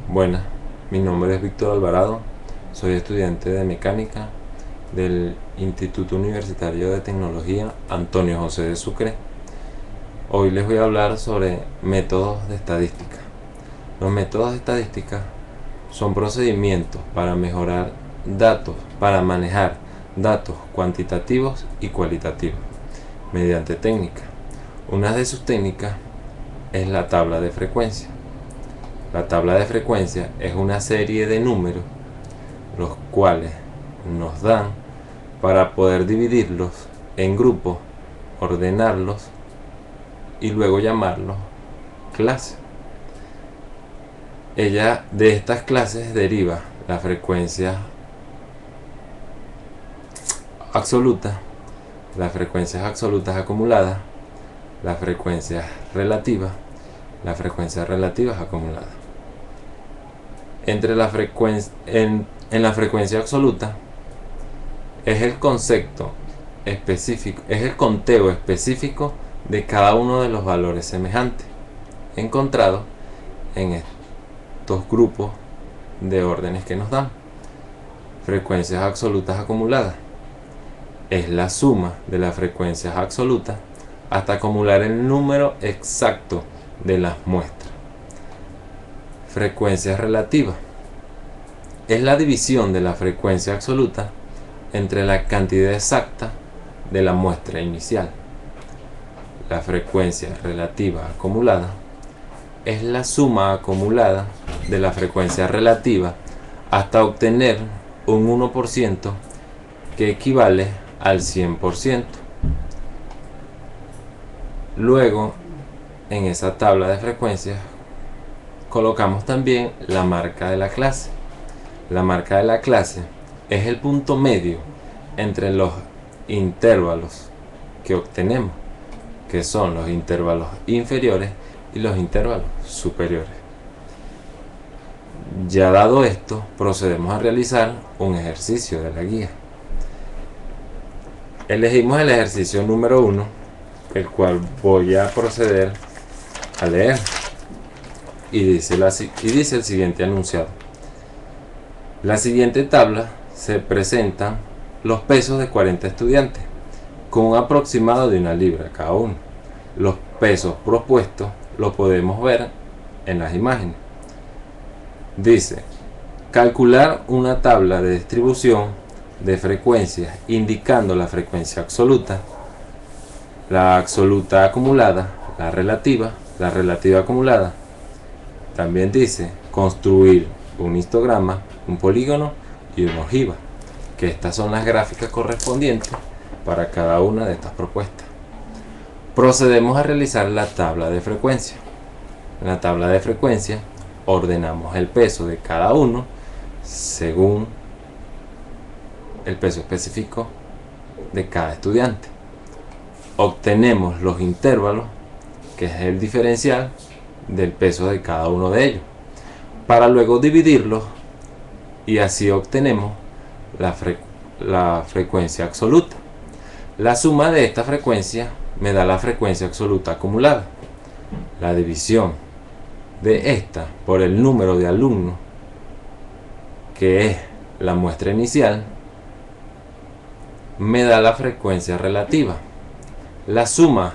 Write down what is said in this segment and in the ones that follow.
Buenas, mi nombre es Víctor Alvarado, soy estudiante de mecánica del Instituto Universitario de Tecnología Antonio José de Sucre. Hoy les voy a hablar sobre métodos de estadística. Los métodos de estadística son procedimientos para mejorar datos, para manejar datos cuantitativos y cualitativos mediante técnicas. Una de sus técnicas es la tabla de frecuencia. La tabla de frecuencia es una serie de números los cuales nos dan para poder dividirlos en grupos, ordenarlos y luego llamarlos clases. De estas clases deriva la frecuencia absoluta, las frecuencias absolutas acumuladas, las frecuencias relativas acumuladas. Entre la en la frecuencia absoluta es el concepto específico, es el conteo específico de cada uno de los valores semejantes encontrados en estos grupos de órdenes que nos dan. Frecuencias absolutas acumuladas es la suma de las frecuencias absolutas hasta acumular el número exacto de las muestras. Frecuencia relativa es la división de la frecuencia absoluta entre la cantidad exacta de la muestra inicial. La frecuencia relativa acumulada es la suma acumulada de la frecuencia relativa hasta obtener un 1% que equivale al 100%. Luego, en esa tabla de frecuencias colocamos también la marca de la clase. La marca de la clase es el punto medio entre los intervalos que obtenemos, que son los intervalos inferiores y los intervalos superiores. Ya dado esto, procedemos a realizar un ejercicio de la guía. Elegimos el ejercicio número 1, el cual voy a proceder a leer. Y dice el siguiente enunciado: la siguiente tabla se presentan los pesos de 40 estudiantes con un aproximado de 1 libra cada uno. Los pesos propuestos los podemos ver en las imágenes. Dice: calcular una tabla de distribución de frecuencias indicando la frecuencia absoluta, la absoluta acumulada, la relativa acumulada. También dice construir un histograma, un polígono y una ojiva, que estas son las gráficas correspondientes para cada una de estas propuestas. Procedemos a realizar la tabla de frecuencia. En la tabla de frecuencia ordenamos el peso de cada uno según el peso específico de cada estudiante. Obtenemos los intervalos, que es el diferencial del peso de cada uno de ellos, para luego dividirlos y así obtenemos la frecuencia absoluta. La suma de esta frecuencia me da la frecuencia absoluta acumulada. La división de esta por el número de alumnos, que es la muestra inicial, me da la frecuencia relativa. La suma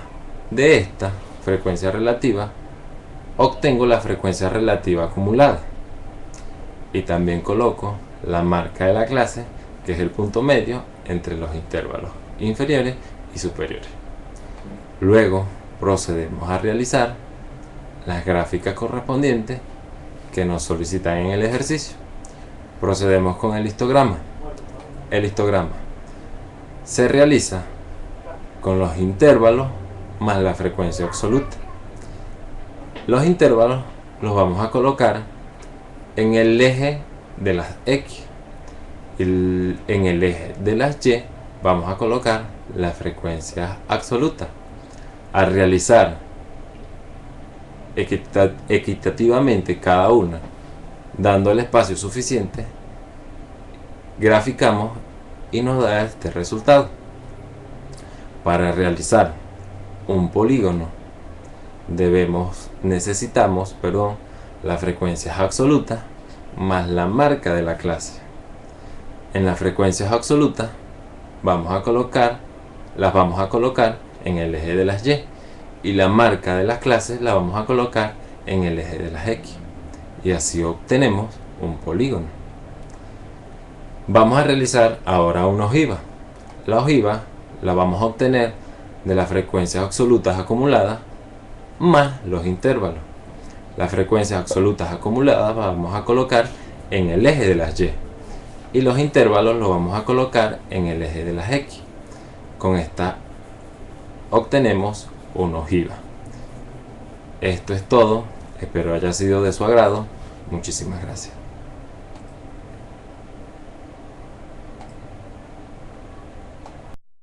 de esta frecuencia relativa obtengo la frecuencia relativa acumulada. Y también coloco la marca de la clase, que es el punto medio entre los intervalos inferiores y superiores. Luego procedemos a realizar las gráficas correspondientes que nos solicitan en el ejercicio. Procedemos con el histograma. El histograma se realiza con los intervalos más la frecuencia absoluta. Los intervalos los vamos a colocar en el eje de las X y en el eje de las Y vamos a colocar la frecuencia absoluta. Al realizar equitativamente cada una, dando el espacio suficiente, graficamos y nos da este resultado. Para realizar un polígono necesitamos las frecuencias absolutas más la marca de la clase. En las frecuencias absolutas las vamos a colocar en el eje de las Y, y la marca de las clases la vamos a colocar en el eje de las X, y así obtenemos un polígono. Vamos a realizar ahora una ojiva. La ojiva la vamos a obtener de las frecuencias absolutas acumuladas más los intervalos. Las frecuencias absolutas acumuladas vamos a colocar en el eje de las Y, y los intervalos los vamos a colocar en el eje de las X. Con esta obtenemos una ojiva. Esto es todo, espero haya sido de su agrado. Muchísimas gracias.